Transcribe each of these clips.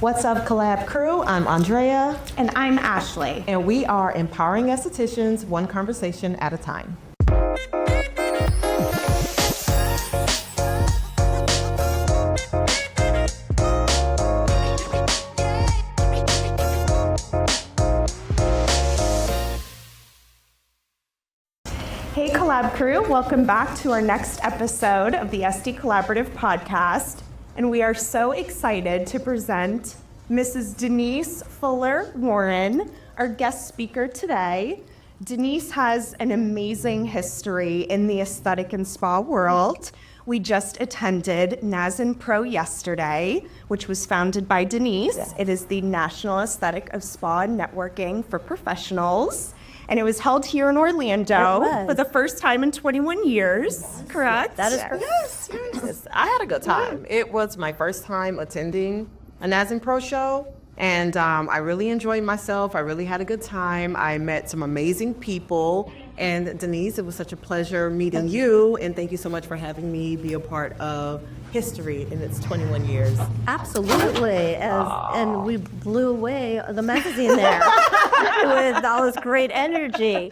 What's up, Collab crew? I'm Andrea. And I'm Ashley. And we are empowering estheticians one conversation at a time. Hey Collab crew, welcome back to our next episode of the Esty Collaborative podcast. And we are so excited to present Mrs. Denise Fuller Warren, our guest speaker today. Denise has an amazing history in the aesthetic and spa world. We just attended NASNPRO yesterday, which was founded by Denise. Yes. It is the National Aesthetic of Spa and Networking for Professionals. And it was held here in Orlando for the first time in 21 years, correct? That is correct. Yes, I had a good time. It was my first time attending a NASNPRO show, and I really enjoyed myself. I really had a good time. I met some amazing people. And Denise, it was such a pleasure meeting you, and thank you so much for having me be a part of history in its 21 years. Absolutely. And we blew away the magazine there with all this great energy.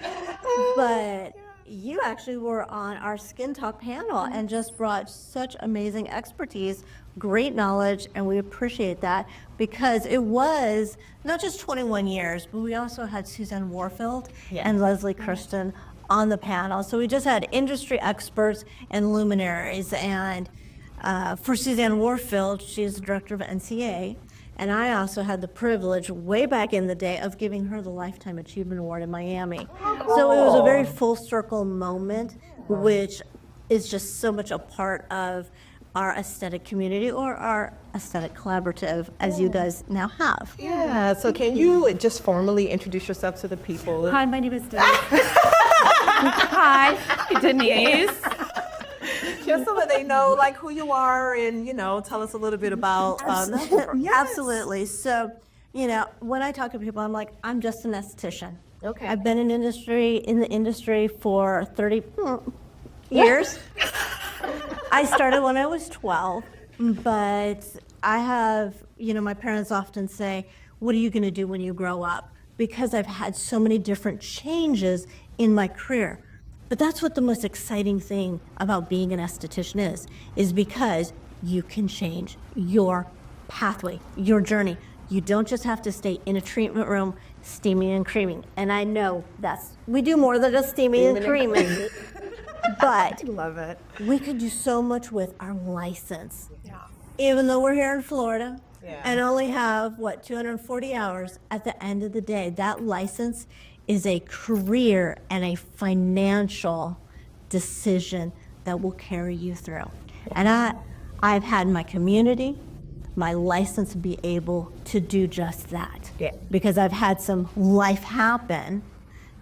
But you actually were on our Skin Talk panel and just brought such amazing expertise, great knowledge, and we appreciate that because it was not just 21 years, but we also had Suzanne Warfield and Leslie Christian on the panel. So we just had industry experts and luminaries. And for Suzanne Warfield, she's the director of NCA, and I also had the privilege way back in the day of giving her the Lifetime Achievement Award in Miami. So it was a very full circle moment, which is just so much a part of our aesthetic community or our aesthetic collaborative, as you guys now have. Yeah, so can you just formally introduce yourself to the people? Hi, my name is Denise. Hi, Denise. Just so that they know like who you are and, you know, tell us a little bit about Absolutely. So, you know, when I talk to people, I'm like, I'm just an esthetician. Okay. I've been in the industry for 30 years. I started when I was 12, but I have, you know, my parents often say, what are you going to do when you grow up? Because I've had so many different changes in my career. But that's what the most exciting thing about being an esthetician is because you can change your pathway, your journey. You don't just have to stay in a treatment room steaming and creaming. And I know we do more than just steaming and creaming. But Love it. we could do so much with our license. Yeah. Even though we're here in Florida and only have, 240 hours, at the end of the day, that license is a career and a financial decision that will carry you through. And I've had my community, my license be able to do just that. Yeah. Because I've had some life happen.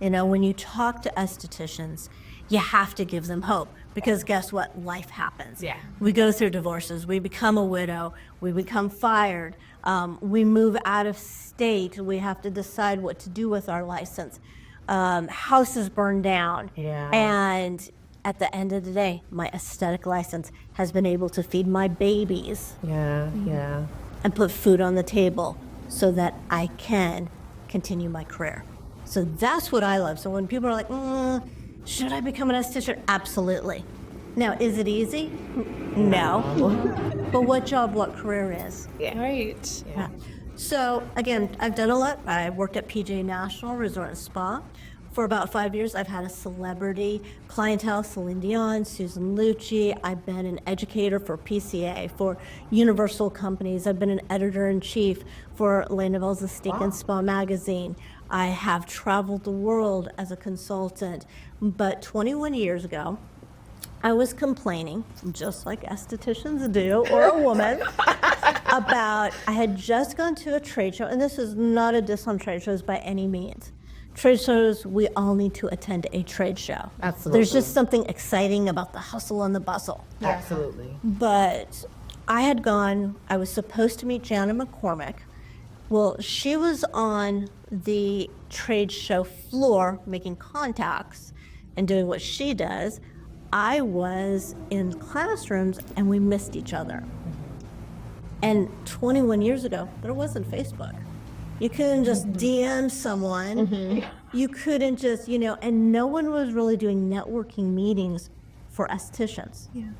You know, when you talk to estheticians, you have to give them hope because guess what? Life happens. Yeah. We go through divorces, we become a widow, we become fired, we move out of state, we have to decide what to do with our license. Houses burn down. Yeah. And at the end of the day, my aesthetic license has been able to feed my babies Yeah. and put food on the table so that I can continue my career. So that's what I love. So when people are like, should I become an esthetician? Absolutely. Now, is it easy? No. But what job, what career is? Right. Yeah. So again, I've done a lot. I worked at PJ National Resort and Spa. For about 5 years, I've had a celebrity clientele, Celine Dion, Susan Lucci. I've been an educator for PCA, for Universal Companies. I've been an editor-in-chief for Le Nouvel's Esthetic and Spa magazine. I have traveled the world as a consultant. But 21 years ago, I was complaining, just like estheticians do, or a woman, about I had just gone to a trade show, and this is not a diss on trade shows by any means. Trade shows, we all need to attend a trade show. Absolutely. There's just something exciting about the hustle and the bustle. Absolutely. But I was supposed to meet Jana McCormick. Well, she was on the trade show floor making contacts and doing what she does. I was in classrooms and we missed each other. And 21 years ago, there wasn't Facebook. You couldn't just DM someone. You couldn't just, and no one was really doing networking meetings for estheticians. Yeah.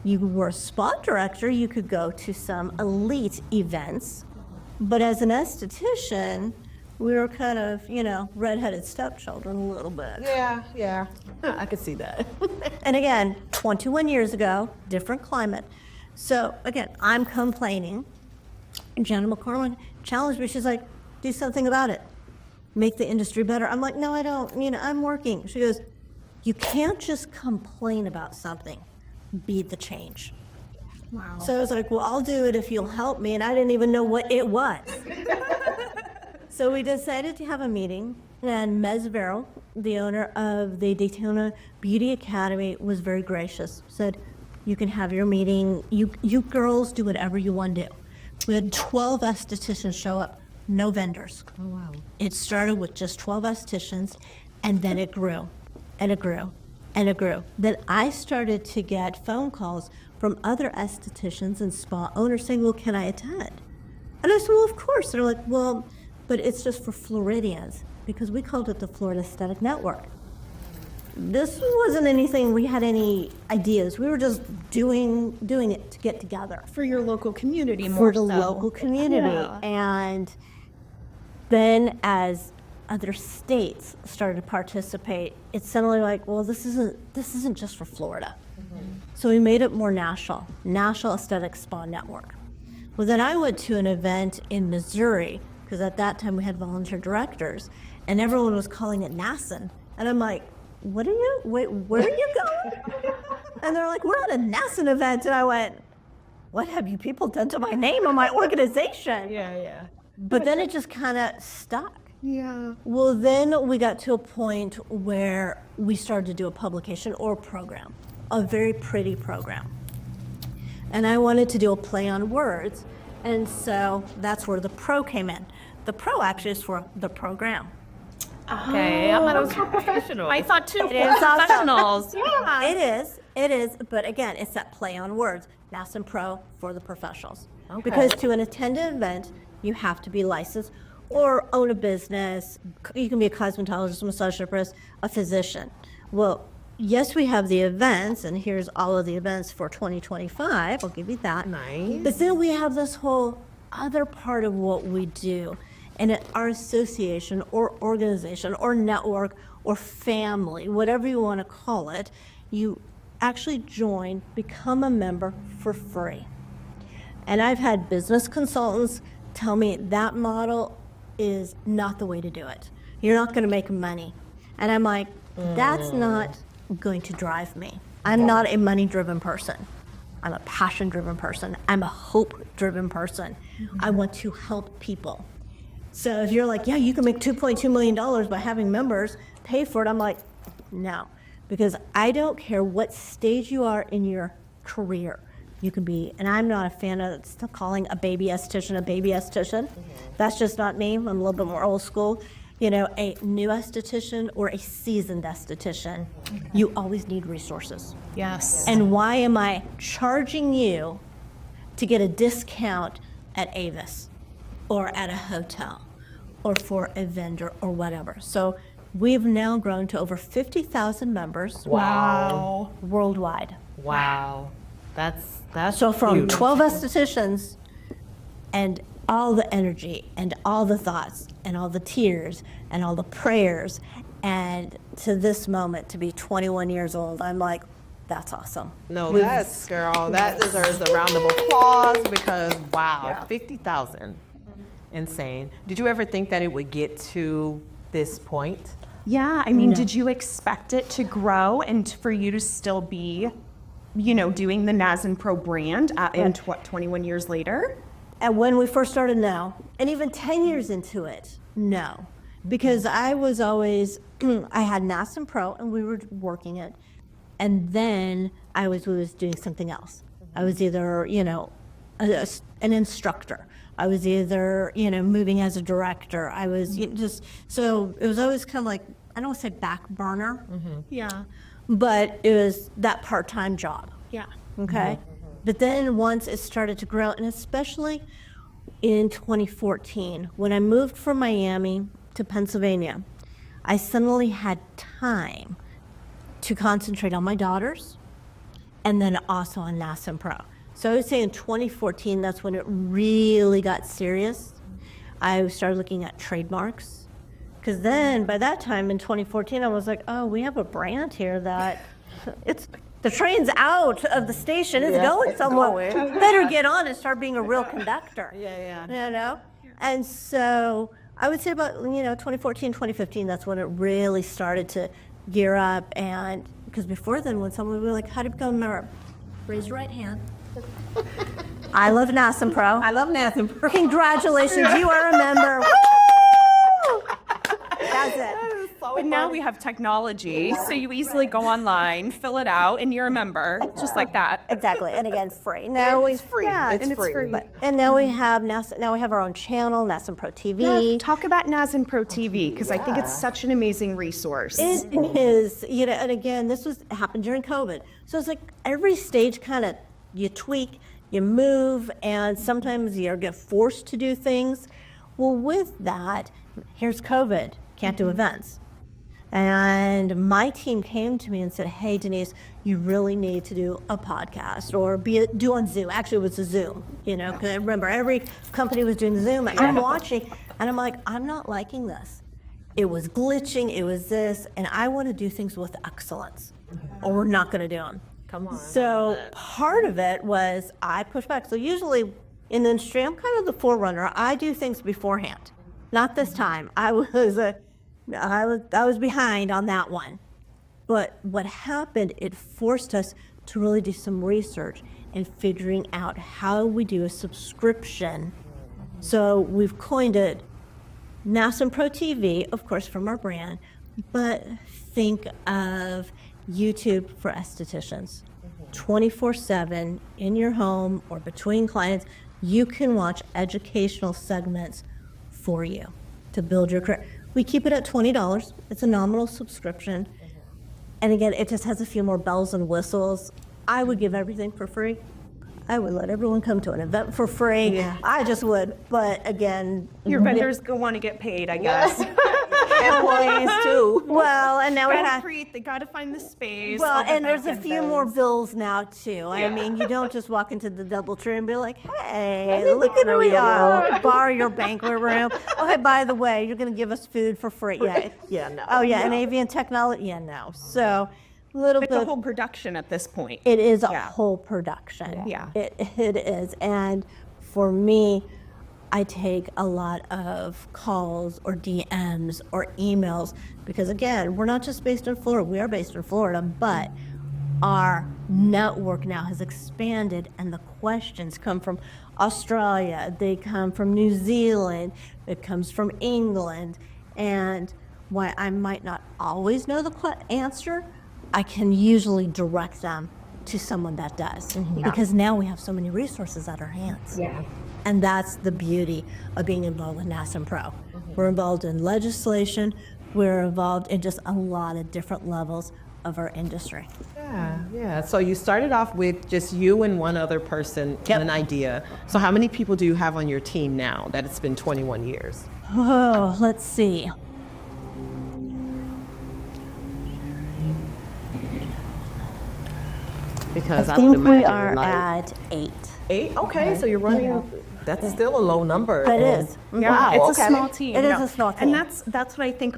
You were a spot director, you could go to some elite events, but as an esthetician, we were kind of, redheaded stepchildren a little bit. Yeah. I could see that. And again, 21 years ago, different climate. So again, I'm complaining. And Jenna McCormick challenged me. She's like, do something about it. Make the industry better. I'm like, no, I don't. I'm working. She goes, you can't just complain about something. Be the change. Wow. So I was like, well, I'll do it if you'll help me. And I didn't even know what it was. So we decided to have a meeting. And Mez Verrill, the owner of the Daytona Beauty Academy, was very gracious. Said, you can have your meeting. You girls do whatever you want to do. We had 12 estheticians show up, no vendors. Oh, wow. It started with just 12 estheticians, and then it grew, and it grew, and it grew. Then I started to get phone calls from other estheticians and spa owners saying, well, can I attend? And I said, well, of course. They're like, well, but it's just for Floridians, because we called it the Florida Aesthetic Network. This wasn't anything we had any ideas. We were just doing it to get together. For your local community, more For the so. local community. Yeah. And then as other states started to participate, it's suddenly like, well, this isn't just for Florida. So we made it more national Aesthetic Spa Network. Well, then I went to an event in Missouri, because at that time we had volunteer directors, and everyone was calling it NASN. And I'm like, where are you going? And they're like, we're at a NASN event. And I went, what have you people done to my name and my organization? Yeah. But then it just kind of stuck. Yeah. Well, then we got to a point where we started to do a publication or program, a very pretty program. And I wanted to do a play on words. And so that's where the pro came in. The pro actually is for the program. Okay, I thought it was for professionals. I thought too. It is also- Professionals. Yeah. It is, but again, it's that play on words. NASNPRO for the professionals. Okay. Because to attend an event, you have to be licensed or own a business. You can be a cosmetologist, massage therapist, a physician. Well, yes, we have the events, and here's all of the events for 2025. I'll give you that. Nice. But then we have this whole other part of what we do. And our association or organization or network or family, whatever you want to call it, you actually join, become a member for free. And I've had business consultants tell me that model is not the way to do it. You're not going to make money. And I'm like, that's not going to drive me. I'm not a money-driven person. I'm a passion-driven person. I'm a hope-driven person. I want to help people. So if you're like, yeah, you can make $2.2 million by having members pay for it, I'm like, no. Because I don't care what stage you are in your career. You can be, and I'm not a fan of still calling a baby esthetician a baby esthetician. That's just not me. I'm a little bit more old school. A new esthetician or a seasoned esthetician, you always need resources. Yes. And why am I charging you to get a discount at Avis or at a hotel or for a vendor or whatever? So we've now grown to over 50,000 members Wow. worldwide. Wow. That's So from huge. 12 estheticians and all the energy and all the thoughts and all the tears and all the prayers, and to this moment to be 21 years old, I'm like, that's awesome. No, that's, girl, that deserves a round of applause because, wow, 50,000. Insane. Did you ever think that it would get to this point? Yeah, I mean, did you expect it to grow and for you to still be, doing the NASNPRO brand and 21 years later? And when we first started, no. And even 10 years into it, no. Because I was always, I had NASNPRO and we were working it. And then I was doing something else. I was either, an instructor. I was either, moving as a director. I was so it was always kind of like, I don't want to say back burner, Yeah. but it was that part-time job. Yeah. Okay. But then once it started to grow, and especially in 2014, when I moved from Miami to Pennsylvania, I suddenly had time to concentrate on my daughters and then also on NASNPRO. So I would say in 2014, that's when it really got serious. I started looking at trademarks. Because then, by that time in 2014, I was like, oh, we have a brand here that the train's out of the station, it's going somewhere. Better get on and start being a real conductor. Yeah. You know? And so I would say about, 2014, 2015, that's when it really started to gear up. And because before then, when someone would be like, how to become a member? Raise your right hand. I love NASNPRO. I love NASNPRO. Congratulations, you are a member. Woo! That's it. But now we have technology, so you easily go online, fill it out, and you're a member, just like that. Exactly, and again, free. Now It's free. Yeah, It's and free. it's free. And now we have our own channel, NASNPRO TV. Talk about NASNPRO TV, because I think it's such an amazing resource. It is, and again, this happened during COVID. So it's like every stage kind of, you tweak, you move, and sometimes you get forced to do things. Well, with that, here's COVID, can't do events. And my team came to me and said, hey, Denise, you really need to do a podcast or do on Zoom. Actually, it was a Zoom, because I remember every company was doing Zoom. And I'm watching, and I'm like, I'm not liking this. It was glitching, it was this, and I want to do things with excellence, or we're not going to do them. Come on. So part of it was I push back. So usually in the industry, I'm kind of the forerunner. I do things beforehand. Not this time. I was behind on that one. But what happened, it forced us to really do some research and figuring out how we do a subscription. So we've coined it NASNPRO TV, of course, from our brand, but think of YouTube for estheticians. 24/7 in your home or between clients, you can watch educational segments for you to build your career. We keep it at $20. It's a nominal subscription. And again, it just has a few more bells and whistles. I would give everything for free. I would let everyone come to an event for free. Yeah. I just would. But again, Your vendors want to get paid, I guess. Employees too. well, and now They got to find the space. well, all the and there's a back few end more things. bills now too. I mean, you don't just walk into the DoubleTree and be like, "Hey, look at who we are." Borrow your banquet room. Oh, hey, by the way, you're going to give us food for free. Yeah. Yeah, no. Oh, yeah, and avian technology. Yeah, no. So, little It's bit. a whole production at this point. It is a Yeah. whole production. Yeah. It is. And for me, I take a lot of calls or DMs or emails because, again, we're not just based in Florida. We are based in Florida, but our network now has expanded and the questions come from Australia. They come from New Zealand. It comes from England. And while I might not always know the answer, I can usually direct them to someone that does because now we have so many resources at our hands. Yeah. And that's the beauty of being involved with NASNPRO. We're involved in legislation. We're involved in just a lot of different levels of our industry. Yeah. So you started off with just you and one other person and an idea. So how many people do you have on your team now that it's been 21 years? Oh, let's see. Because I I would think we imagine are like at 8. 8. Okay, so you're running. That's still a low number. That And- is. Yeah, Wow, it's okay. a small team. It is a small team. And that's what I think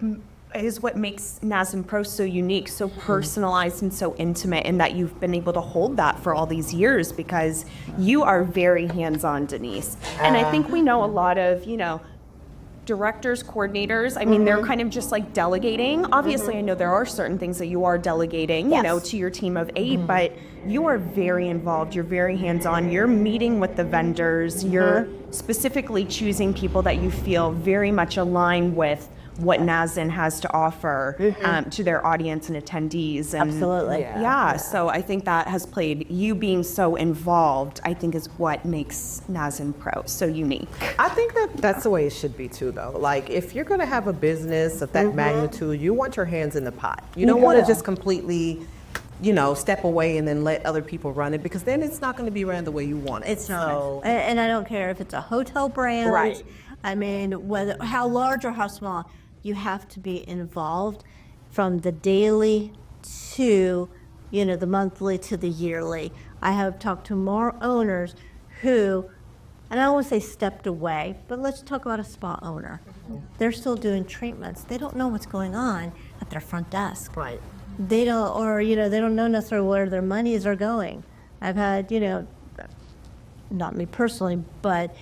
is what makes NASNPRO so unique, so personalized and so intimate, and that you've been able to hold that for all these years because you are very hands-on, Denise. And I think we know a lot of, directors, coordinators, I mean, they're kind of just like delegating. Obviously, I know there are certain things that you are delegating, Yes. to your team of 8, but you are very involved. You're very hands-on. You're meeting with the vendors. You're specifically choosing people that you feel very much align with what NASN has to offer to their audience and attendees. And Absolutely. Yeah, so I think that has played, you being so involved, I think is what makes NASNPRO so unique. I think that's the way it should be too, though. Like, if you're going to have a business of that magnitude, you want your hands in the pot. You don't want to just completely step away and then let other people run it, because then it's not going to be ran the way you want it. It's not. So, And I don't care if it's a hotel brand. Right. I mean, whether how large or how small, you have to be involved from the daily to, the monthly to the yearly. I have talked to more owners who, and I don't want to say stepped away, but let's talk about a spa owner. They're still doing treatments. They don't know what's going on at their front desk. right. They don't, or they don't know necessarily where their monies are going. I've had, not me personally, but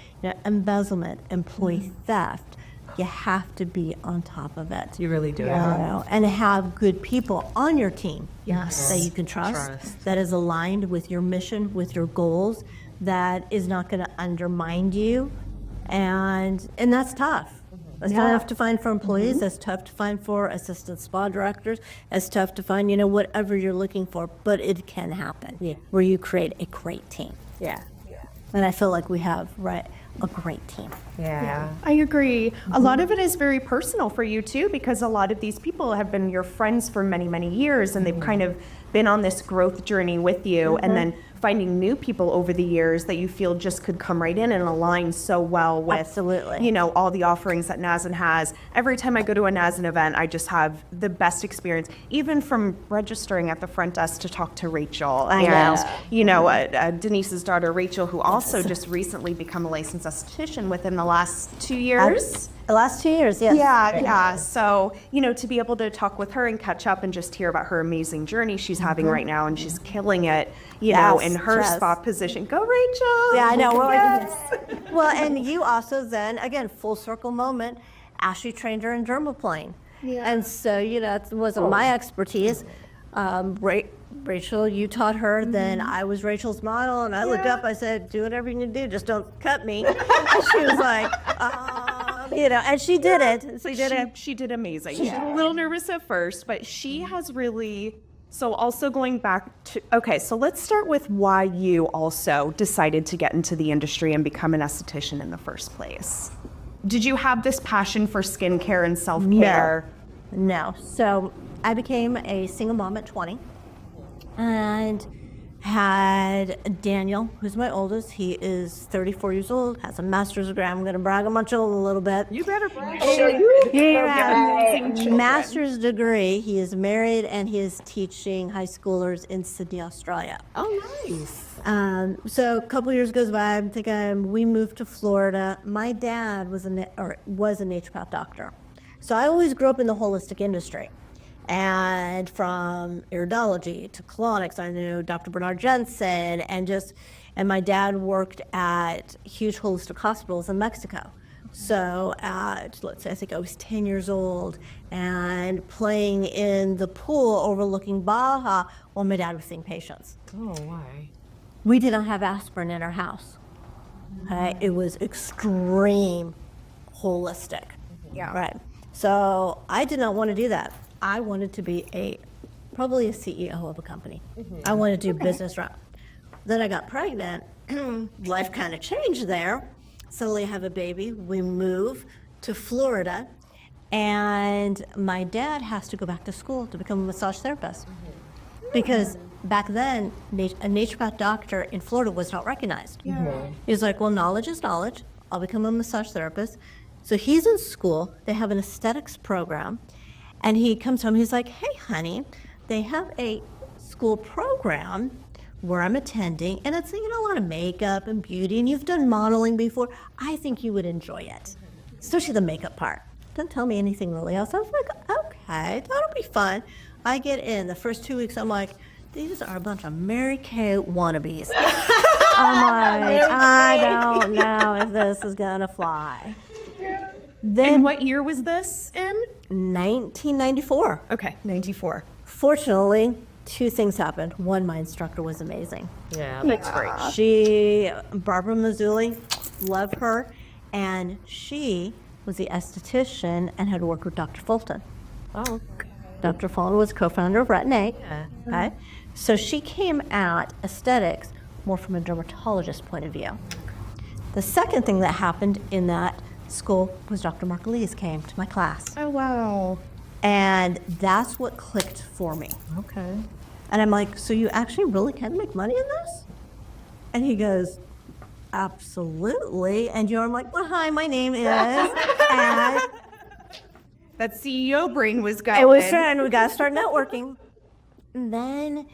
embezzlement, employee theft. You have to be on top of it. You really do. And have good people on your team. Yes. That you can trust, that is aligned with your mission, with your goals, that is not going to undermine you, and that's tough. That's tough to find for employees. That's tough to find for assistant spa directors. That's tough to find, whatever you're looking for. But it can happen where you create a great team. Yeah. And I feel like we have a great team. Yeah. I agree. A lot of it is very personal for you too, because a lot of these people have been your friends for many, many years, and they've kind of been on this growth journey with you, and then finding new people over the years that you feel just could come right in and align so well with Absolutely. all the offerings that NASN has. Every time I go to a NASN event, I just have the best experience, even from registering at the front desk to talk to Rachel. And Denise's daughter Rachel, who also just recently become a licensed esthetician within the last 2 years. The last 2 years, yes. Yeah. So, to be able to talk with her and catch up and just hear about her amazing journey she's having right now, and she's killing it, in her yes. spa position. Go, Rachel! Yeah, I know. Yes. Well, and you also then, again, full circle moment, Ashley trained her in dermaplane. Yeah. And so, it wasn't my expertise. Rachel, you taught her, then I was Rachel's model, and I looked up, I said, do whatever you need to do, just don't cut me. And she was like, and she did it. She did amazing. She was a little nervous at first, but she has really. So also going back to, okay, so let's start with why you also decided to get into the industry and become an esthetician in the first place. Did you have this passion for skincare and self-care? No. So I became a single mom at 20 and had Daniel, who's my oldest. He is 34 years old, has a master's degree. I'm going to brag on my children a little bit. You better brag. He has a master's degree. He is married, and he is teaching high schoolers in Sydney, Australia. Oh, nice. So a couple years goes by. I'm thinking we moved to Florida. My dad was a naturopath doctor, so I always grew up in the holistic industry. And from iridology to colonics, I knew Dr. Bernard Jensen, and my dad worked at huge holistic hospitals in Mexico. So let's say, I think I was 10 years old and playing in the pool overlooking Baja while my dad was seeing patients. Oh, why? We did not have aspirin in our house. Okay? It was extreme holistic. Yeah. Right. So I did not want to do that. I wanted to be probably a CEO of a company. I wanted to do business route. Then I got pregnant. Life kind of changed there. Suddenly I have a baby. We move to Florida, and my dad has to go back to school to become a massage therapist. Because back then, a naturopath doctor in Florida was not recognized. He was like, well, knowledge is knowledge. I'll become a massage therapist. So he's in school. They have an aesthetics program. And he comes home, he's like, hey, honey, they have a school program where I'm attending, and it's, a lot of makeup and beauty, and you've done modeling before. I think you would enjoy it, especially the makeup part. Didn't tell me anything really else. I was like, okay, that'll be fun. I get in. The first 2 weeks, I'm like, these are a bunch of Mary Kay wannabes. I'm like, I don't know if this is going to fly. Then, And what year was this in? 1994. Okay, 94. Fortunately, 2 things happened. One, my instructor was amazing. Yeah, that's great. Barbara Mazzulli, love her, and she was the esthetician and had worked with Dr. Fulton. Oh, Dr. Fulton was co-founder of Retin-A. yeah. Okay? So she came at aesthetics more from a dermatologist point of view. The second thing that happened in that school was Dr. Mark Elise came to my class. Oh, wow. And that's what clicked for me. Okay. And I'm like, so you actually really can make money in this? And he goes, absolutely. And I'm like, well, hi, my name is. And That CEO brain was going. it was fun. We got to start networking. And then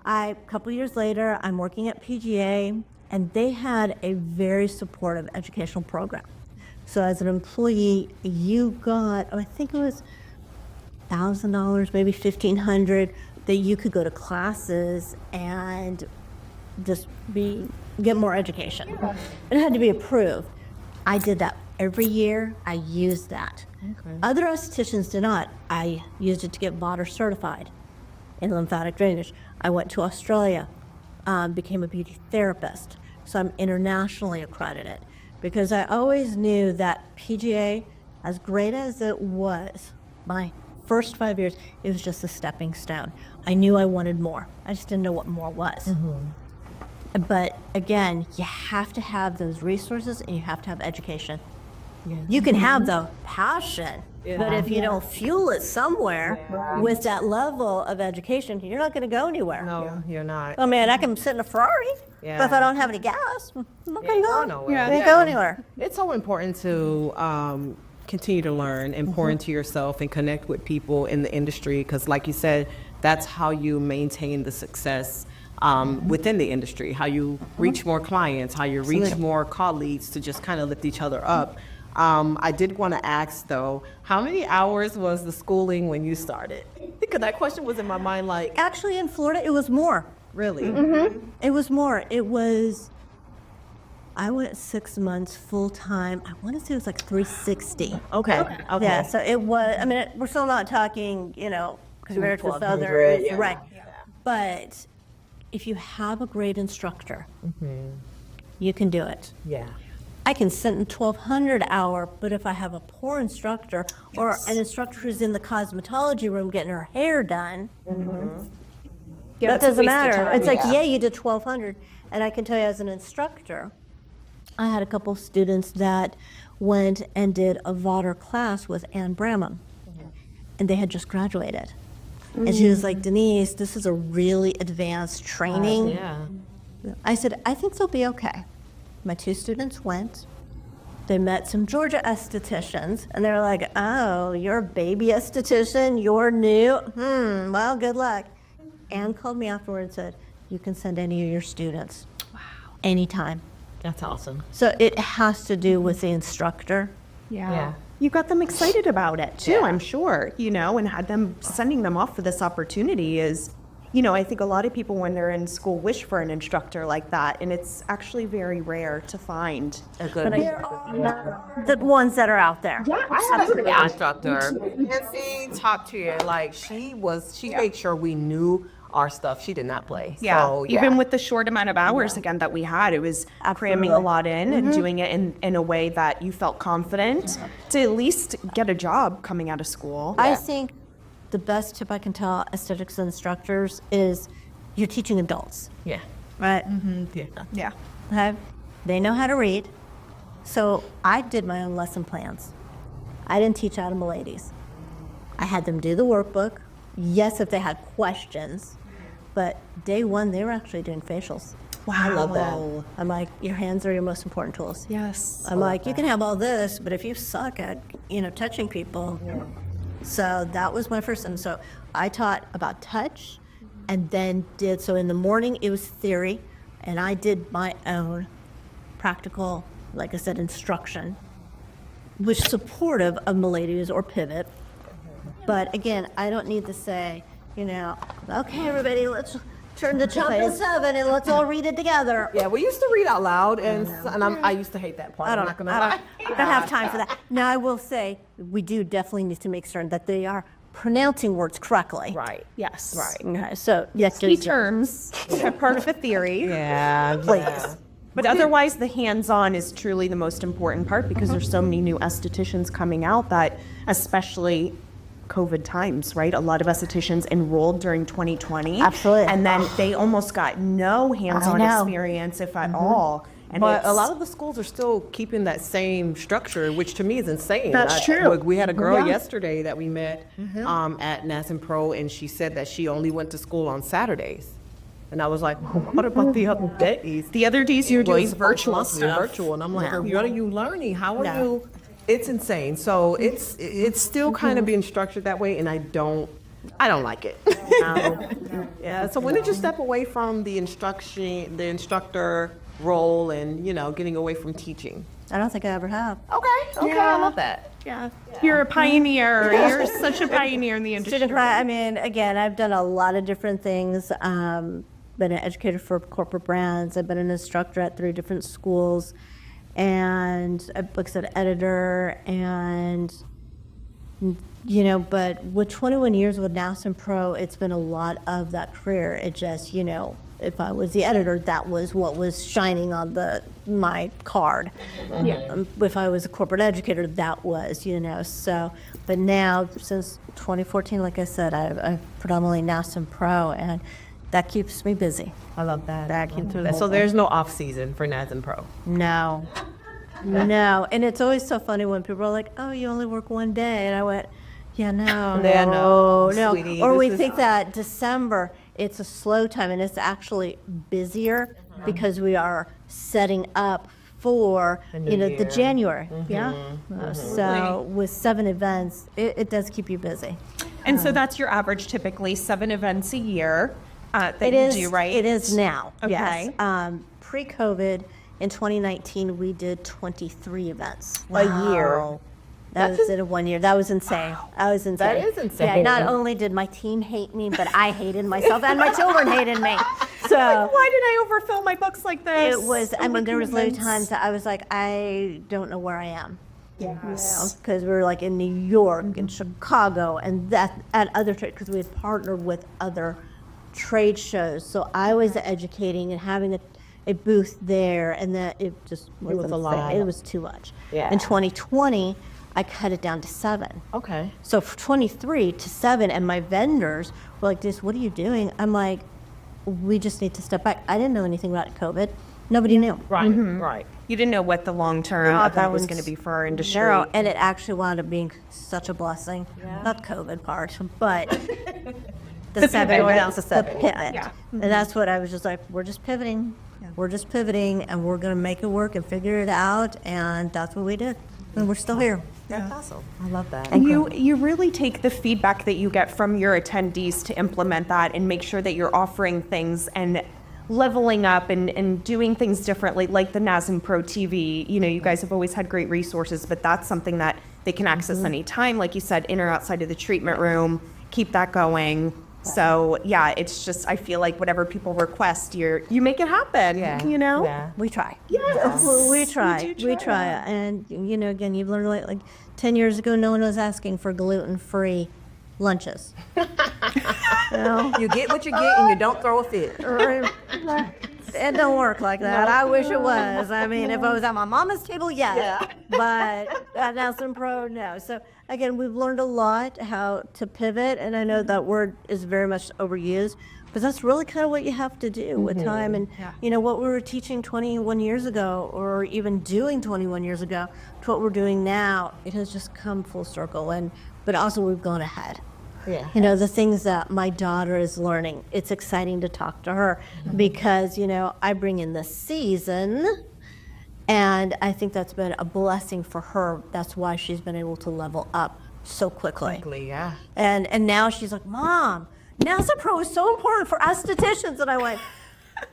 a couple years later, I'm working at PGA, and they had a very supportive educational program. So as an employee, you got, I think it was $1,000, maybe $1,500, that you could go to classes and just get more education. It had to be approved. I did that every year. I used that. Okay. Other estheticians did not. I used it to get VODR certified in lymphatic drainage. I went to Australia, became a beauty therapist. So I'm internationally accredited because I always knew that PGA, as great as it was, my first 5 years, it was just a stepping stone. I knew I wanted more. I just didn't know what more was. But again, you have to have those resources and you have to have education. You can have the passion, but if you don't fuel it somewhere with that level of education, you're not going to go anywhere. No, you're not. I mean, I can sit in a Ferrari, but if I don't have any gas, I'm not going to go nowhere. I can't go anywhere. It's so important to continue to learn and pour into yourself and connect with people in the industry because, like you said, that's how you maintain the success within the industry, how you reach more clients, how you reach more colleagues to just kind of lift each other up. I did want to ask, though, how many hours was the schooling when you started? Because that question was in my mind, like. Actually, in Florida, it was more. Really? It was more. It was, I went 6 months full time. I want to say it was like 360. Okay. Yeah, so it was, I mean, we're still not talking, compared with others. Right. But if you have a great instructor, you can do it. Yeah. I can sit in 1,200 hour, but if I have a poor instructor or an instructor who's in the cosmetology room getting her hair done, that doesn't matter. It's like, you did 1,200. And I can tell you as an instructor, I had a couple of students that went and did a VODR class with Ann Bramham, and they had just graduated. And she was like, Denise, this is a really advanced training. Yeah. I said, I think they'll be okay. My 2 students went. They met some Georgia estheticians, and they're like, oh, you're a baby esthetician, you're new? Well, good luck. Ann called me afterward and said, you can send any of your students. Wow. Anytime. That's awesome. So it has to do with the instructor. Yeah. You got them excited about it too, I'm sure, and had them sending them off for this opportunity is, I think a lot of people when they're in school wish for an instructor like that, and it's actually very rare to find a good The ones that are out there. I had a good instructor. And she talked to you like she made sure we knew our stuff. She did not play. Yeah, So, even with the short amount of hours again that we had, it was cramming a lot in and doing it in a way that you felt confident to at least get a job coming out of school. I think the best tip I can tell aesthetics instructors is you're teaching adults, Yeah. right? Yeah. Okay? They know how to read. So I did my own lesson plans. I didn't teach out of ladies. I had them do the workbook. Yes, if they had questions. But day one, they were actually doing facials. Wow. I love that. I'm like, your hands are your most important tools. Yes. I'm like, you can have all this, but if you suck at, touching people. So that was my first, and so I taught about touch and then so in the morning it was theory, and I did my own practical, like I said, instruction, which is supportive of Miladies or Pivot. But again, I don't need to say, okay, everybody, let's turn to chapter 7 and let's all read it together. Yeah, we used to read out loud, and I used to hate that part. I'm not gonna lie. I don't have time for that. Now, I will say, we do definitely need to make certain that they are pronouncing words correctly. Right. Yes. Right. Okay, so, yes, Key terms are part of the theory. Yeah. please. But otherwise, the hands-on is truly the most important part because there's so many new estheticians coming out that, especially COVID times, right? A lot of estheticians enrolled during 2020. Absolutely. And then they almost got no hands-on experience, if at all. And But a it's- lot of the schools are still keeping that same structure, which to me is insane. That's true. We had a girl Yeah. yesterday that we met at NASNPRO, and she said that she only went to school on Saturdays. And I was like, what about the other days? the other days you're doing It's virtual supposed to be stuff. virtual, and I'm like, No. what are you learning? How are No. you? It's insane. So it's still kind of being structured that way, and I don't like it. Yeah. So when did you step away from the instructor role, and getting away from teaching? I don't think I ever have. Okay. I love that. Yeah. You're a pioneer. You're such a pioneer in the industry. I mean, again, I've done a lot of different things. Been an educator for corporate brands. I've been an instructor at 3 different schools, and like I said, editor, and but with 21 years with NASNPRO, it's been a lot of that career. It just, if I was the editor, that was what was shining on my card. Yeah. If I was a corporate educator, that was, so, but now since 2014, like I said, I'm predominantly NASNPRO, and that keeps me busy. I love that. That keeps me busy. So there's no off season for NASNPRO. No. And it's always so funny when people are like, oh, you only work one day. And I went, yeah, no, sweetie, Or this we is- think that December, it's a slow time, and it's actually busier because we are setting up for, the January. Yeah. So with 7 events, it does keep you busy. And so that's your average, typically 7 events a year that It you is, do, right? It is now, Okay. yes. Pre-COVID, in 2019, we did 23 events a year. That was in 1 year. That was insane. That was insane. That is insane. Yeah, not only did my team hate me, but I hated myself, and my children hated me. So Why did I overfill my books like this? it was, there was literally times that I was like, I don't know where I am. Yes. Because we were like in New York and Chicago and that at other trade, because we had partnered with other trade shows. So I was educating and having a booth there, and that it just was a lot. It was too much. Yeah. In 2020, I cut it down to 7. Okay. So from 23 to 7, and my vendors were like, "This, what are you doing?" I'm like, "We just need to step back." I didn't know anything about COVID. Nobody knew. Right. Right. You didn't know what the long-term Oh, of that that was was going to be for our industry. Zero, and it actually wound up being such a blessing. Not the COVID part, but the 7 Going down to the 7. pivot. Yeah. And that's what I was just like, we're just pivoting. We're just pivoting, and we're going to make it work and figure it out, and that's what we did. And we're still here. That's awesome. I love that. You really take the feedback that you get from your attendees to implement that and make sure that you're offering things and leveling up and doing things differently, like the NASNPRO TV. You guys have always had great resources, but that's something that they can access anytime. Like you said, in or outside of the treatment room, keep that going. So yeah, it's just, I feel like whatever people request, you make it happen, Yeah. We try. Yes. We try. do We try. And, again, you've learned like 10 years ago, no one was asking for gluten-free lunches. You get what you get and you don't throw a fit. It don't work like that. I wish it was. I mean, if I was at my mama's table, yes. But at NASNPRO, no. So again, we've learned a lot how to pivot, and I know that word is very much overused, but that's really kind of what you have to do with time. And what we were teaching 21 years ago, or even doing 21 years ago, to what we're doing now, it has just come full circle. But also we've gone ahead. Yeah. The things that my daughter is learning, it's exciting to talk to her because, I bring in the season, and I think that's been a blessing for her. That's why she's been able to level up so quickly. Yeah. And now she's like, Mom, NASNPRO is so important for estheticians. And I went,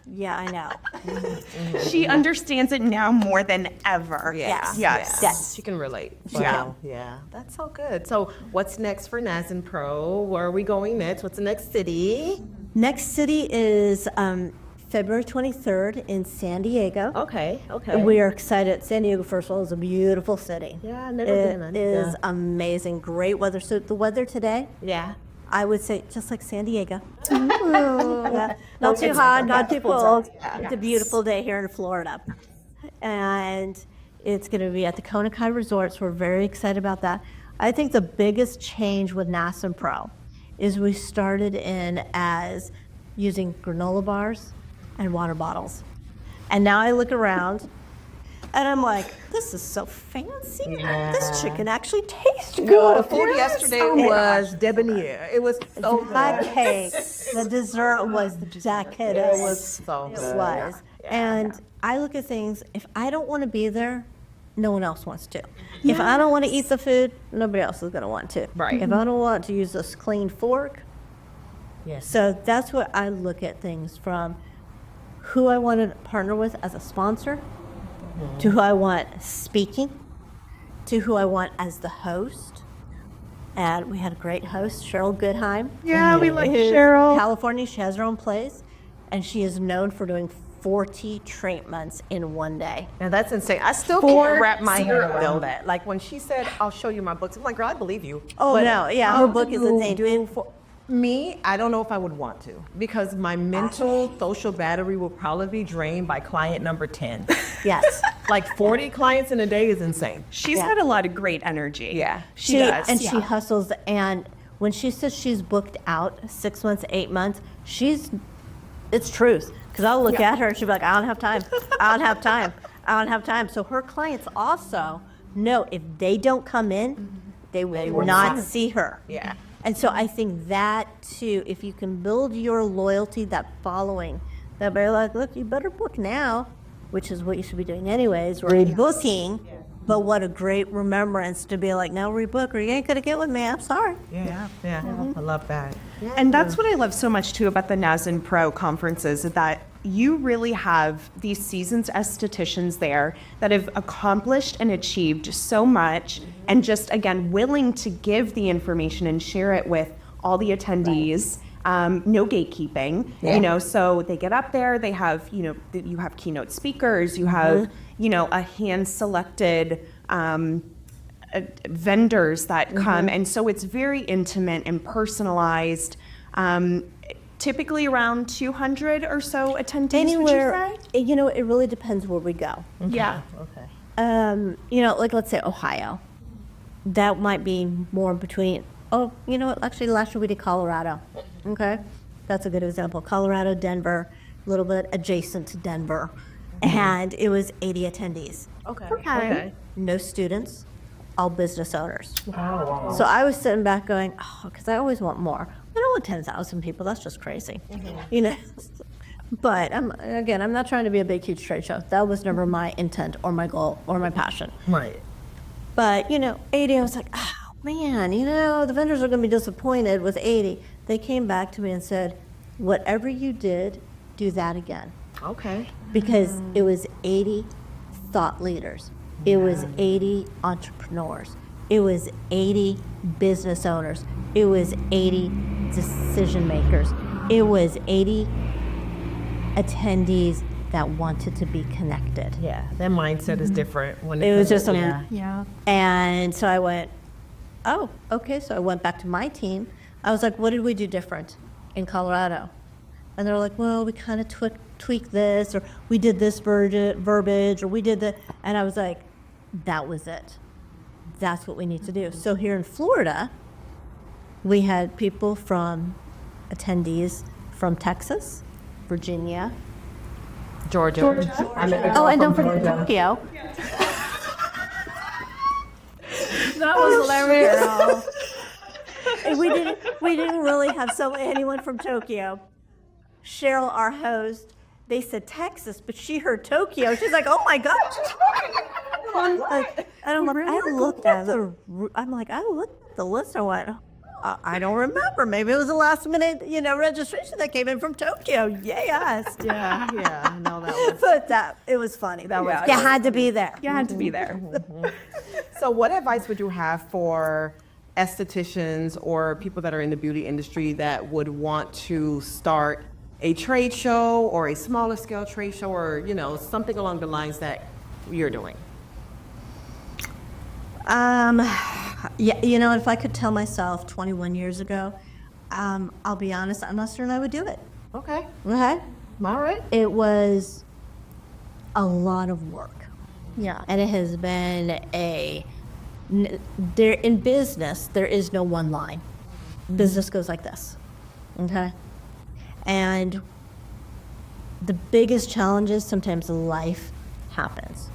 yeah, I know. She understands it now more than ever. Yes. Yes. She can relate. Yeah. Wow. Yeah. That's so good. So what's next for NASNPRO? Where are we going next? What's the next city? Next city is February 23rd in San Diego. Okay. We are excited. San Diego, first of all, is a beautiful city. Yeah, I've never been. I It need is to- amazing, great weather. So the weather today, Yeah. I would say just like San Diego. Yeah. Not too hot, not too cold. It's a beautiful day here in Florida. And it's going to be at the Kona Kai Resorts. We're very excited about that. I think the biggest change with NASNPRO is we started in as using granola bars and water bottles. And now I look around and I'm like, this is so fancy. This chicken actually tastes good. The food yesterday was debonair. It was so That good. cake, the dessert was decadent. It was so It good. was. And I look at things, if I don't want to be there, no one else wants to. If I don't want to eat the food, nobody else is going to want to. Right. If I don't want to use this clean fork. Yes. So that's what I look at things from, who I want to partner with as a sponsor, to who I want speaking, to who I want as the host. And we had a great host, Cheryl Goodheim. Yeah, we like who's Cheryl. California, she has her own place, and she is known for doing 40 treatments in one day. Now that's insane. I still can't wrap my head around that. Like when she said, "I'll show you my books," I'm like, "Girl, I believe you." Oh, But no, yeah, how her book is do insane. you- for me, I don't know if I would want to because my mental social battery will probably be drained by client number 10. Yes. Like 40 clients in a day is insane. She's Yeah. had a lot of great energy. Yeah. She does. And she hustles, and when she says she's booked out 6 months, 8 months, it's truth. Because I'll look at her and she'll be like, I don't have time. I don't have time. I don't have time. So her clients also know if they don't come in, they will not see her. Yeah. And so I think that too, if you can build your loyalty, that following, that they're like, look, you better book now, which is what you should be doing anyways, rebooking. But what a great remembrance to be like, no, rebook or you ain't gonna get with me. I'm sorry. Yeah. Yeah. I love that. And that's what I love so much too about the NASNPRO conferences, is that you really have these seasoned estheticians there that have accomplished and achieved so much, and just again willing to give the information and share it with all the attendees. No gatekeeping, you know, so they get up there, they have, you know, you have keynote speakers, you have, you know, a hand-selected vendors that come, and so it's very intimate and personalized. Typically around 200 or so attendees, Anywhere, would you you know, it really depends where we go. say? Yeah. Okay. You know, like let's say Ohio, that might be more between. Oh, you know what? Actually, last year we did Colorado. Okay, that's a good example. Colorado, Denver, a little bit adjacent to Denver, and it was 80 attendees. Okay. Okay. No students, all business owners. Wow. So I was sitting back going, oh, because I always want more. I don't want 10,000 people. That's just crazy, you know. But I'm not trying to be a big, huge trade show. That was never my intent or my goal or my passion. Right. But, you know, 80, I was like, oh, man, you know, the vendors are going to be disappointed with 80. They came back to me and said, whatever you did, do that again. Okay. Because it was 80 thought leaders. It was 80 entrepreneurs. It was 80 business owners. It was 80 decision makers. It was 80 attendees that wanted to be connected. Yeah. Their mindset is different when It was just a Yeah. And so I went, oh, okay. So I went back to my team. I was like, what did we do different in Colorado? And they're like, well, we kind of tweaked this, or we did this verbiage, or we did that. And I was like, that was it. That's what we need to do. So here in Florida, we had people attendees from Texas, Virginia. Georgia. Oh, and don't forget Tokyo. That was hilarious. And we didn't really have anyone from Tokyo. Cheryl, our host, they said Texas, but she heard Tokyo. She's like, oh my gosh. I'm like, I looked at the list. I went, I don't remember. Maybe it was a last minute, you know, registration that came in from Tokyo. Yes. Yeah. Yeah. No, that was. But it was funny. You had to be there. You had to be there. So, what advice would you have for estheticians or people that are in the beauty industry that would want to start a trade show or a smaller scale trade show, or, you know, something along the lines that you're doing? Yeah, you know, if I could tell myself 21 years ago, I'll be honest, I'm not certain I would do it. Okay. Okay? All right. It was a lot of work. Yeah. And it has been there in business, there is no one line. Business goes like this. Okay? And the biggest challenge is sometimes life happens.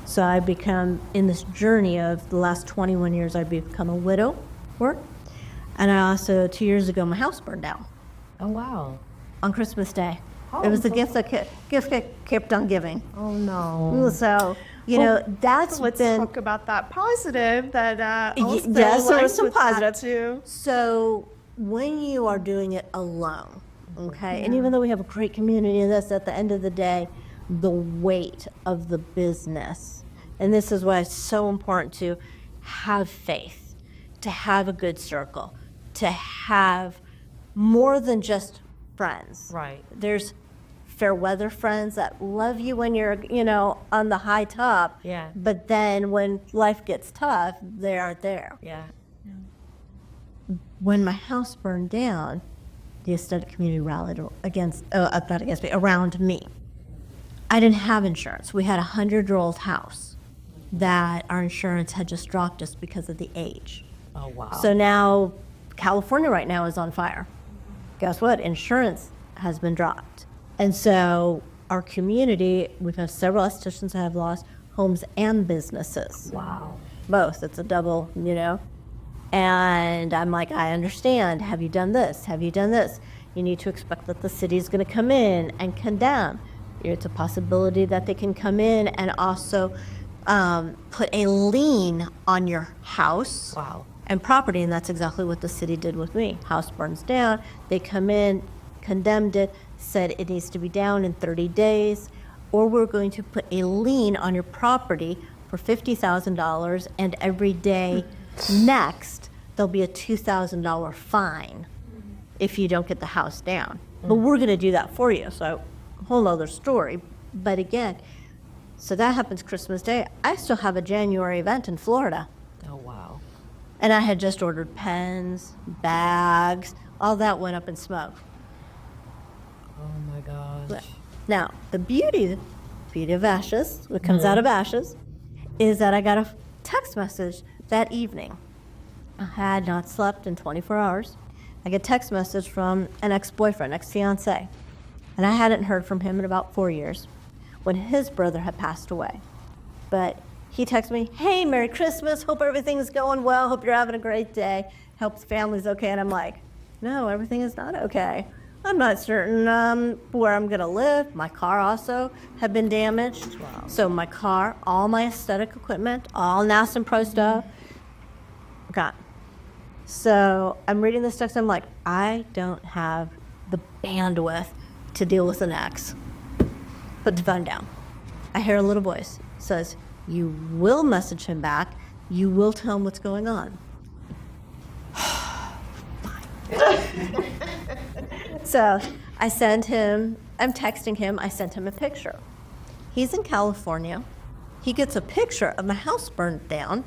So I become, in this journey of the last 21 years, I've become a widower. And I also, 2 years ago, my house burned down. Oh, wow. On Christmas Day. It was the gift that kept on giving. Oh no. So, that's Let's been... talk about that positive that also yes, there was aligns some with that positive. too. So when you are doing it alone, okay, and even though we have a great community in this, at the end of the day, the weight of the business, and this is why it's so important to have faith, to have a good circle, to have more than just friends. Right. There's fair weather friends that love you when you're, on the high top. Yeah. But then when life gets tough, they aren't there. Yeah. When my house burned down, the aesthetic community rallied around me. I didn't have insurance. We had a 100-year-old house that our insurance had just dropped us because of the age. Oh, wow. So now California right now is on fire. Guess what? Insurance has been dropped. And so our community, we've had several estheticians that have lost homes and businesses. Wow. Both. It's a double, And I'm like, I understand. Have you done this? Have you done this? You need to expect that the city's going to come in and condemn. It's a possibility that they can come in and also put a lien on your house. Wow. And property, and that's exactly what the city did with me. House burns down, they come in, condemned it, said it needs to be down in 30 days, or we're going to put a lien on your property for $50,000, and every day next, there'll be a $2,000 fine if you don't get the house down. But we're gonna do that for you, so a whole other story. But again, so that happens Christmas Day. I still have a January event in Florida. Oh, wow. And I had just ordered pens, bags, all that went up in smoke. Oh, my gosh. Now, the beauty of ashes, what comes out of ashes, is that I got a text message that evening. I had not slept in 24 hours. I get a text message from an ex-boyfriend, ex-fiance, and I hadn't heard from him in about 4 years when his brother had passed away. But he texted me, hey, Merry Christmas, hope everything's going well, hope you're having a great day, hope the family's okay. And I'm like, no, everything is not okay. I'm not certain where I'm gonna live. My car also had been damaged. Wow. So my car, all my aesthetic equipment, all NASNPRO stuff, gone. So I'm reading this text, I'm like, I don't have the bandwidth to deal with an ex. Put the phone down. I hear a little voice, says, you will message him back, you will tell him what's going on. So I send him, I'm texting him, I sent him a picture. He's in California. He gets a picture of my house burned down,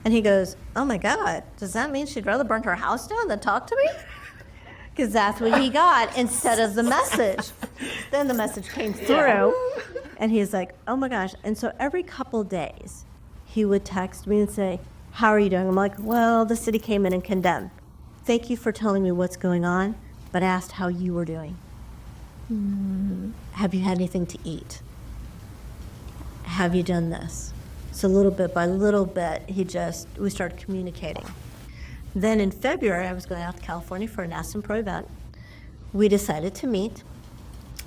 and he goes, oh my God, does that mean she'd rather burn her house down than talk to me? Because that's what he got instead of the message. Then the message came through, and he's like, oh my gosh. And so every couple days, he would text me and say, how are you doing? I'm like, well, the city came in and condemned. Thank you for telling me what's going on, but I asked how you were doing. Have you had anything to eat? Have you done this? So little bit by little bit, we started communicating. Then in February, I was going out to California for a NASNPRO event. We decided to meet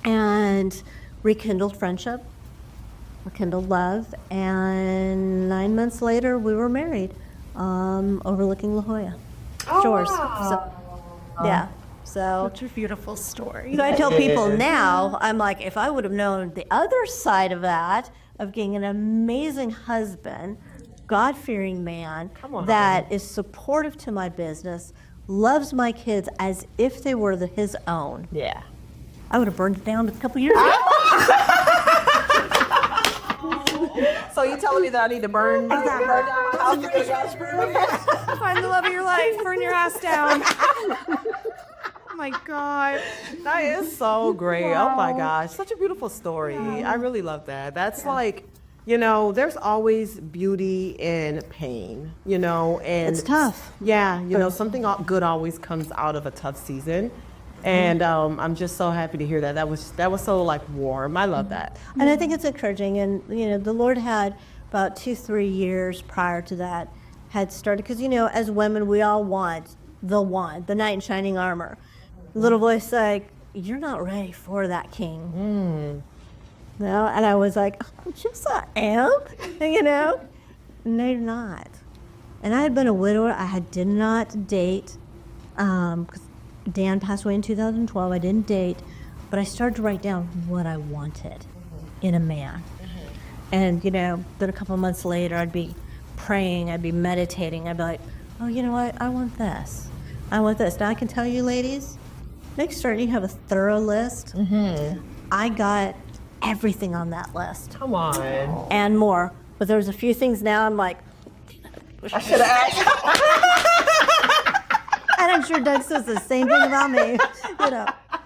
and rekindled friendship, rekindled love, and 9 months later, we were married, overlooking La Jolla Shores. So, yeah. So Such a beautiful story. I tell people now, I'm like, if I would have known the other side of that, of being an amazing husband, God-fearing man that is supportive to my business, loves my kids as if they were his own. Yeah. I would have burned it down a couple years ago. So you telling me that I need to burn down my house for the guys' room? Find the love of your life, burn your ass down. Oh my God. That is so great. Oh my gosh. Such a beautiful story. I really love that. That's like, there's always beauty in pain, and It's tough. Yeah. Something good always comes out of a tough season. And I'm just so happy to hear that. That was so like warm. I love that. And I think it's encouraging. And, the Lord had about 2-3 years prior to that had started, because, as women, we all want the knight in shining armor. Little voice like, you're not ready for that king. No, and I was like, oh, yes, I am. No, you're not. And I had been a widower. I did not date, because Dan passed away in 2012. I didn't date, but I started to write down what I wanted in a man. And, then a couple of months later, I'd be praying, I'd be meditating, I'd be like, oh, you know what? I want this. I want this. Now, I can tell you, ladies, next year you have a thorough list. I got everything on that list. Come on. And more. But there's a few things now I'm like, I should have asked. and I'm sure Doug says the same thing about me,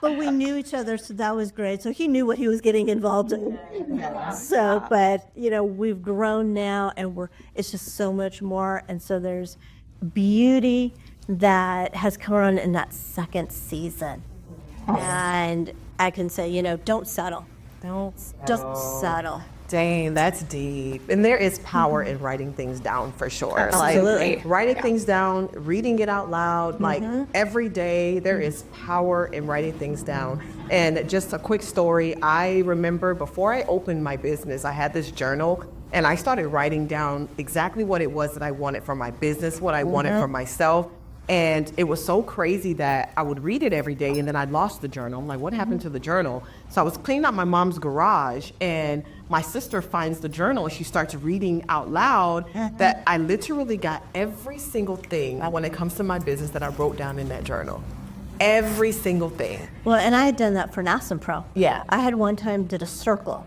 But we knew each other, so that was great. So he knew what he was getting involved in. So, but, we've grown now, and it's just so much more. And so there's beauty that has come on in that second season. And I can say, don't settle. Don't settle. Dang, that's deep. And there is power in writing things down for sure. Absolutely. Like writing things down, reading it out loud, like every day, there is power in writing things down. And just a quick story, I remember before I opened my business, I had this journal and I started writing down exactly what it was that I wanted for my business, what I wanted for myself. And it was so crazy that I would read it every day and then I lost the journal. I'm like, what happened to the journal? So I was cleaning out my mom's garage and my sister finds the journal and she starts reading out loud that I literally got every single thing when it comes to my business that I wrote down in that journal. Every single thing. Well, and I had done that for NASNPRO. Yeah. I had one time did a circle,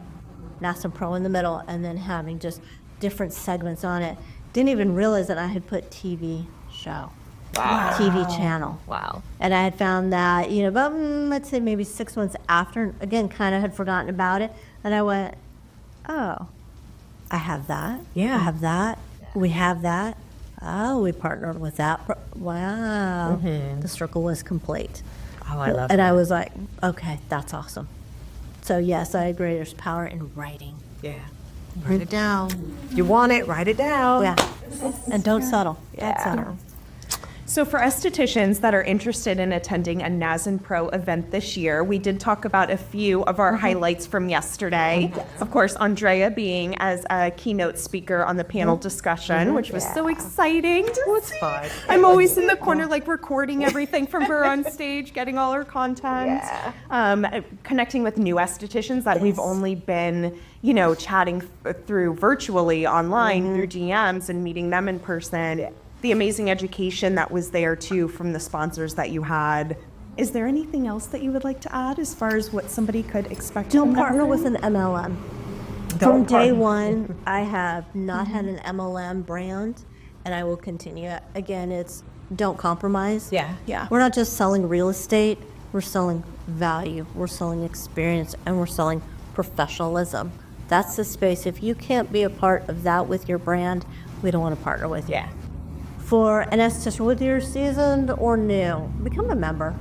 NASNPRO in the middle, and then having just different segments on it. Didn't even realize that I had put TV show. Wow. TV channel. Wow. And I had found that, about, let's say maybe 6 months after, again, kind of had forgotten about it. And I went, oh, I have that. Yeah. I have that. We have that. Oh, we partnered with that. Wow. The circle was complete. Oh, I love And that. I was like, okay, that's awesome. So, yes, I agree. There's power in writing. Yeah. Write it down. You want it, write it down. Yeah. And don't settle. Don't settle. So for estheticians that are interested in attending a NASNPRO event this year, we did talk about a few of our highlights from yesterday. Of course, Andrea being as a keynote speaker on the panel discussion, which was so exciting. It's fun. I'm always in the corner like recording everything from her on stage, getting all her content. Connecting with new estheticians that we've only been, chatting through virtually online through DMs and meeting them in person. The amazing education that was there too from the sponsors that you had. Is there anything else that you would like to add as far as what somebody could expect? Don't from that partner room? with an MLM. From day one, I have not had an MLM brand, and I will continue. Again, it's don't compromise. Yeah. We're not just selling real estate, we're selling value, we're selling experience, and we're selling professionalism. That's the space. If you can't be a part of that with your brand, we don't want to partner with you. Yeah. For an esthetician, whether you're seasoned or new, become a member.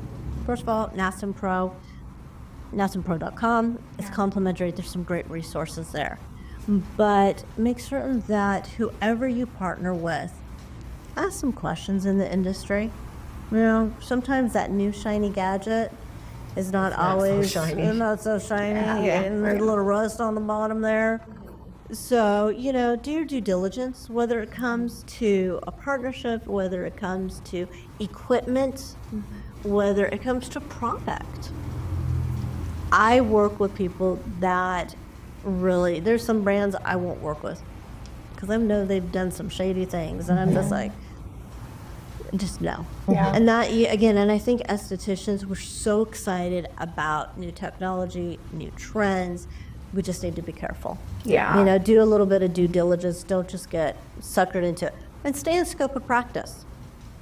First of all, NASNPRO, NASNPRO.com. It's complimentary. There's some great resources there. But make certain that whoever you partner with, ask some questions in the industry. Sometimes that new shiny gadget is not always not so shiny. And there's a little rust on the bottom there. So, do your due diligence, whether it comes to a partnership, whether it comes to equipment, whether it comes to product. I work with people that really, there's some brands I won't work with because I know they've done some shady things, and I'm just like, just no. Yeah. And that, again, and I think estheticians, we're so excited about new technology, new trends. We just need to be careful. Yeah. Do a little bit of due diligence. Don't just get suckered into it. And stay in scope of practice.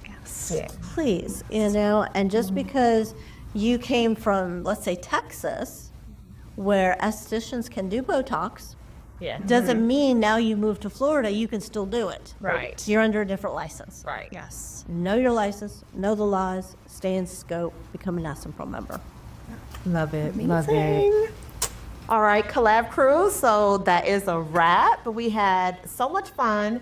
Yes. Please, and just because you came from, let's say, Texas, where estheticians can do Botox, Yeah. Doesn't mean now you move to Florida, you can still do it. Right. You're under a different license. Right. Yes. Know your license, know the laws, stay in scope, become a NASNPRO member. Love it. Love it. All right, Collab Crew. So that is a wrap. We had so much fun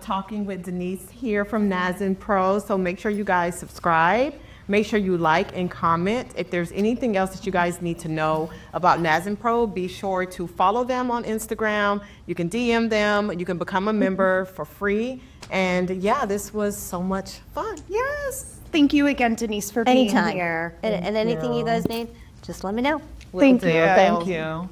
talking with Denise here from NASNPRO. So make sure you guys subscribe. Make sure you like and comment. If there's anything else that you guys need to know about NASNPRO, be sure to follow them on Instagram. You can DM them. You can become a member for free. And yeah, this was so much fun. Yes. Thank you again, Denise, for being Anytime. here. And anything you guys need, just let me know. Thank you. Thank you.